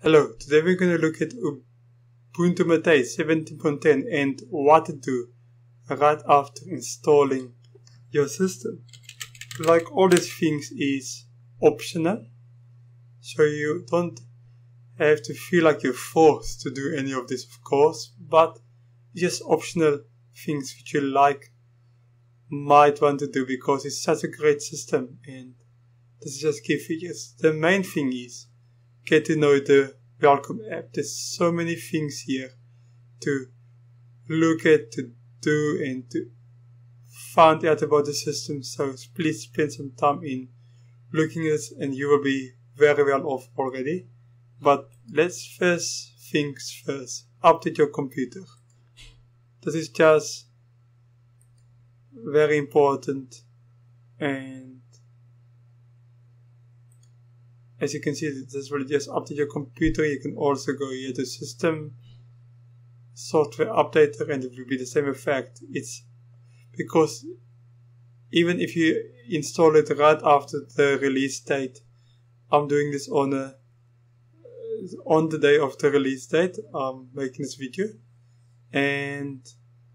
Hello, today we're going to look at Ubuntu MATE 17.10 and what to do right after installing your system. Like all these things is optional, so you don't have to feel like you're forced to do any of this, of course, but just optional things which you might want to do because it's such a great system and this is just key features. The main thing is get to know the welcome app. There's so many things here to look at, to do, and to find out about the system. So please spend some time in looking at it and you will be very well off already. But let's first things first. Update your computer. This is just very important, and as you can see, this will just update your computer. You can also go here to System, Software Updater, and it will be the same effect. It's because even if you install it right after the release date, I'm doing this on the day of the release date. I'm making this video, and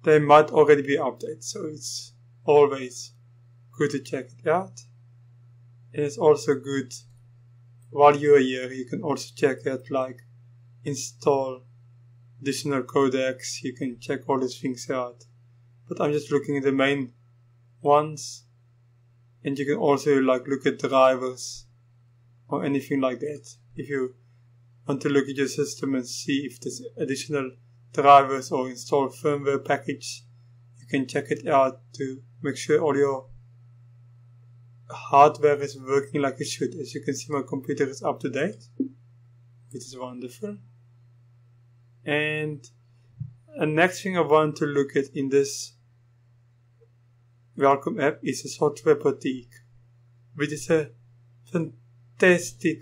they might already be updated. So it's always good to check it out, and it's also good. While you're here, you can also check it, like install additional codecs. You can check all these things out. But I'm just looking at the main ones. And you can also look at drivers or anything like that. If you want to look at your system and see if there's additional drivers or install firmware package, you can check it out to make sure all your hardware is working like it should. As you can see, my computer is up to date, which is wonderful. And the next thing I want to look at in this welcome app is a software boutique, which is a fantastic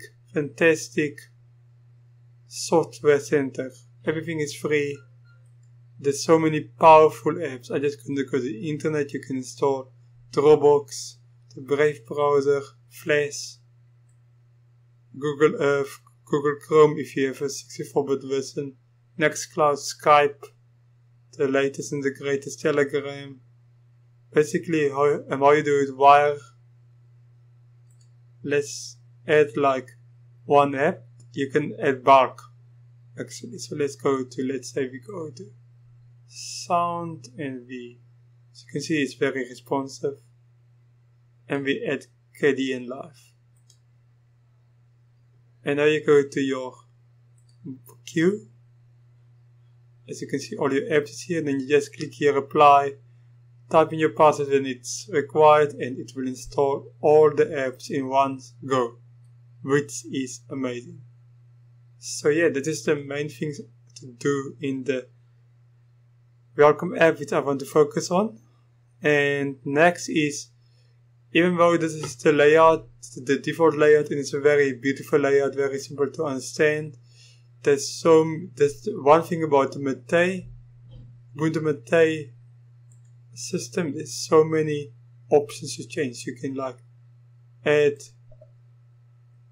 software center. Everything is free. There's so many powerful apps. I just couldn't go to the internet. You can install Dropbox, the Brave browser, Flash, Google Earth, Google Chrome if you have a 64-bit version, Nextcloud, Skype, the latest and the greatest, Telegram. Basically, how you do it, Wire. Let's add one app. You can add bulk, actually. So let's say we go to Sound and as you can see, it's very responsive. And we add KDN Live. And now you go to your queue. As you can see, all your apps is here. And then you just click here, apply. Type in your password when it's required. And it will install all the apps in one go. Which is amazing. So yeah, that is the main thing to do in the welcome app, which I want to focus on. And next is, even though this is the layout, the default layout, and it's a very beautiful layout, very simple to understand, there's one thing about the Ubuntu MATE system, there's so many options to change. You can add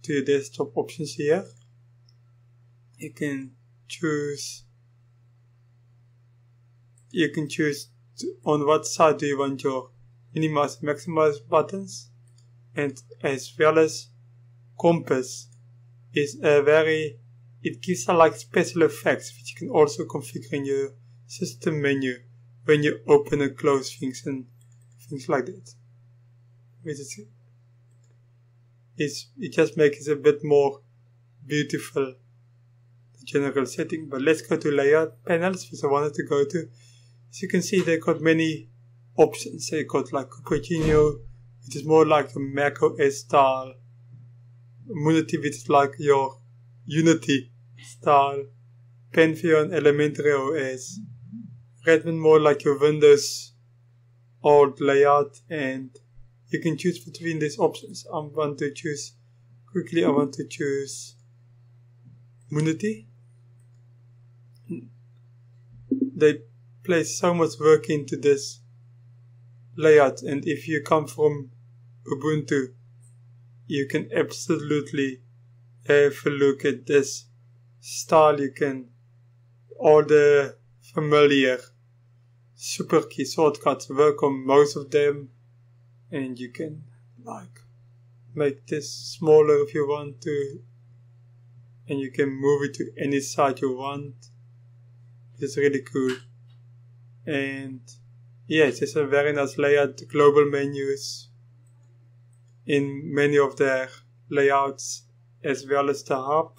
to your desktop options here. You can choose on what side do you want your minimize and maximize buttons, and as well as compass is it gives special effects which you can also configure in your system menu when you open and close things and things like that. It just makes it a bit more beautiful, the general setting. But let's go to layout panels, which I wanted to go to. As you can see, they got many options. They got Cupertino, which is more like a Mac OS style. Unity, which is like your Unity style. Pantheon, Elementary OS. Redmond, more like your Windows old layout. And you can choose between these options. I want to choose Unity. They place so much work into this layout, and if you come from Ubuntu, you can absolutely have a look at this style, you can all the familiar super key shortcuts work on most of them, and you can like make this smaller if you want to, and you can move it to any side you want. It's really cool. And yeah, it's just a very nice layout. The global menus in many of their layouts, as well as the hub,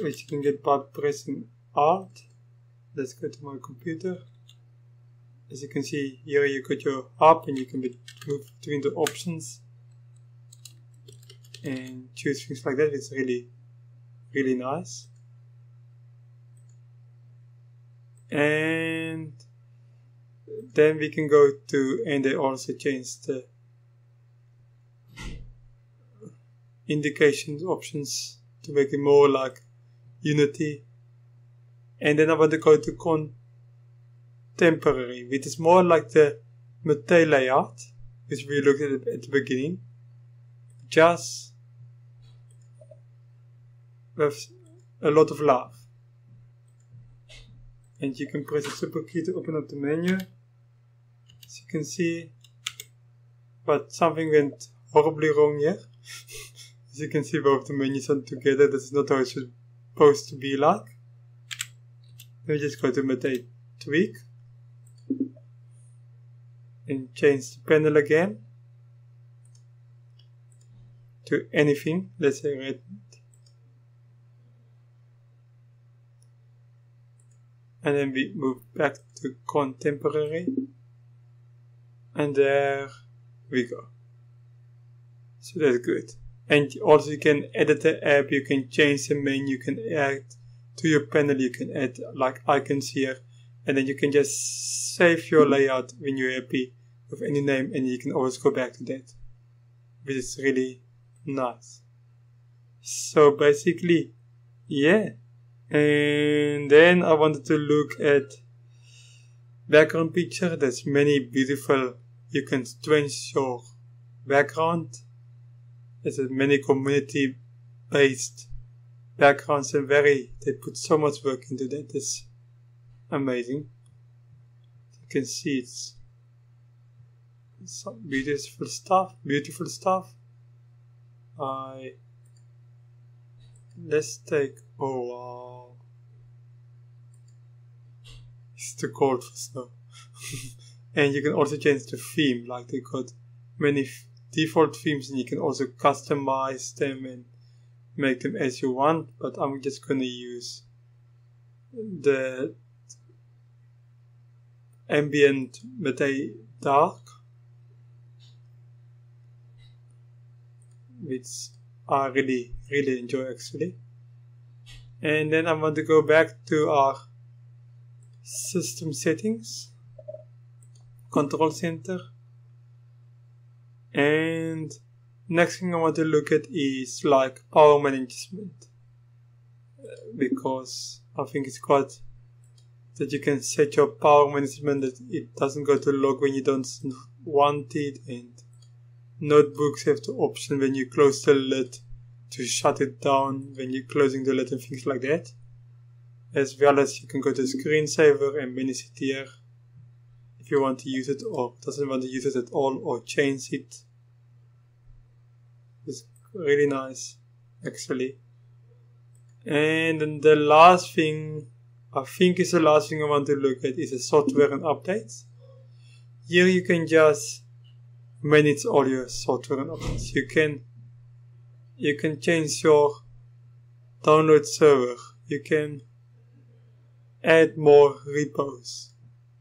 which you can get by pressing Alt. Let's go to my computer. As you can see here, you got your hub, and you can move between the options and choose things like that. It's really, really nice. And then we can go to, and they also changed the indication options to make it more like Unity. And then I want to go to contemporary, which is more like the MATE layout, which we looked at the beginning, just with a lot of love. And you can press the super key to open up the menu. As you can see, but something went horribly wrong here. As you can see, both the menus are together. This is not how it's supposed to be like. Let me just go to MATE tweak and change the panel again to anything. Let's say red. And then we move back to contemporary. And there we go. So that's good. And also you can edit the app, you can change the menu, you can add to your panel, you can add like icons here. And then you can just save your layout when you're happy with any name, and you can always go back to that, which is really nice. So basically, yeah. And then I wanted to look at background picture. There's many beautiful, you can change your background. There's many community based backgrounds, and they put so much work into that. It's amazing. You can see it's some beautiful stuff. Let's take, oh wow, it's too cold for snow. And you can also change the theme, like they got many default themes, and you can also customize them and make them as you want. But I'm just gonna use the ambient MATE dark, which I really enjoy actually. And then I want to go back to our system settings, control center, and next thing I want to look at is like power management, because I think it's quite that you can set your power management that it doesn't go to log when you don't want it, and notebooks have the option when you close the lid to shut it down when you're closing the lid and things like that. As well as you can go to screensaver and manage it here if you want to use it or doesn't want to use it at all, or change it. It's really nice actually. And then the last thing, I think is the last thing I want to look at, is the software and updates. Here you can just manage all your software and updates. You can change your download server. You can add more repos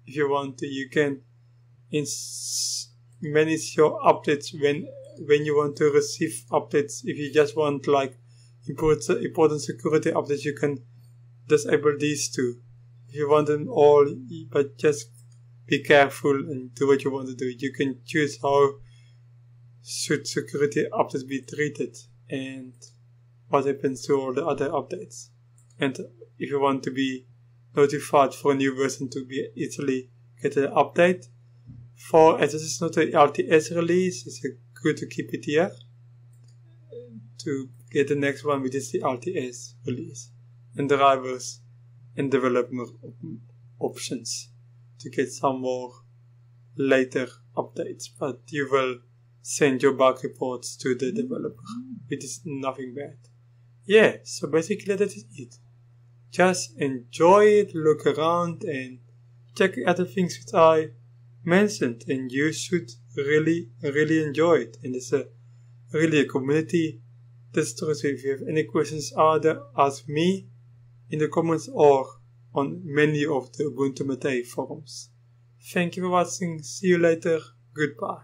if you want to. You can manage your updates when you want to receive updates. If you just want like important security updates, you can disable these two. If you want them all, but just be careful and do what you want to do. You can choose how should security updates be treated and what happens to all the other updates. And if you want to be notified for a new version to be easily get an update, as this is not an LTS release, it's good to keep it here to get the next one, which is the LTS release, and drivers and developer options to get some more later updates. But you will send your bug reports to the developer, which is nothing bad. Yeah, so basically that is it. Just enjoy it, look around and check out the things that I mentioned, and you should really enjoy it. And it's really a community distro, so if you have any questions either ask me in the comments or on many of the Ubuntu MATE forums. Thank you for watching, see you later, goodbye.